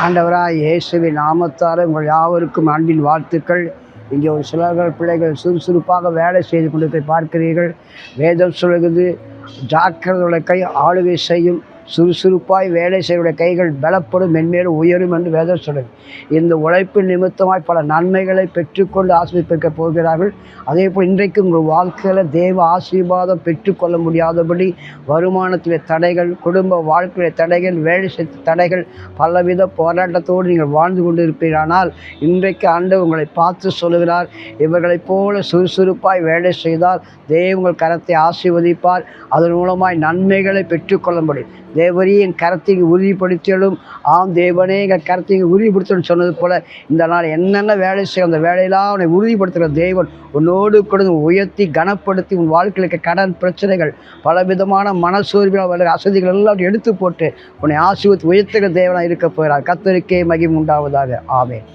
ஆண்டவராய் இயேசுவின் நாமத்தால் உங்கள் யாவருக்கும் அன்பின் வாழ்த்துக்கள். இங்கே ஒரு சிலர்கள் பிள்ளைகள் சுறுசுறுப்பாக வேலை செய்து கொண்டு பார்க்கிறீர்கள். வேதம் சொல்கிறது, ஜாக்கிரதையுடைய கை ஆளுகை செய்யும், சுறுசுறுப்பாய் வேலை செய்வடைய கைகள் பலப்படும், மென்மேலும் உயரும் என்று வேதம் சொல்லுது. இந்த உழைப்பின் நிமித்தமாய் பல நன்மைகளை பெற்றுக்கொண்டு ஆசீர்வதிக்க போகிறார்கள். அதே போல் இன்றைக்கு உங்கள் வாழ்க்கையில் தேவ ஆசீர்வாதம் பெற்றுக்கொள்ள முடியாதபடி வருமானத்திலே தடைகள், குடும்ப வாழ்க்கையிலே தடைகள், வேலை செய்த தடைகள், பலவித போராட்டத்தோடு நீங்கள் வாழ்ந்து கொண்டு இருப்பீரானால் இன்றைக்கு ஆண்டவர் உங்களை பார்த்து சொல்லுகிறார், இவர்களைப் போல சுறுசுறுப்பாய் வேலை செய்தால் தேவங்கள் கரத்தை ஆசீர்வதிப்பார். அதன் மூலமாய் நன்மைகளை பெற்றுக்கொள்ள முடியும். தேவரே என் கரத்தை உறுதிப்படுத்தியும், ஆம் தேவனே எங்கள் கரத்தை உறுதிப்படுத்தணும் சொன்னது போல இந்த நாள் என்னென்ன வேலை செய்யும் அந்த வேலையெல்லாம் அவனை உறுதிப்படுத்துகிற தேவன் உன்னோடு கூட உயர்த்தி கனப்படுத்தி உன் வாழ்க்கைக்கு கடன் பிரச்சனைகள், பலவிதமான மனசோர்வில் அசதிகள் எல்லாம் எடுத்து போட்டு உன்னை ஆசீர்வதித்து உயர்த்துகிற தேவனாக இருக்க போகிறார். கர்த்தருக்கே மகிமை உண்டாவதாக. ஆமென்.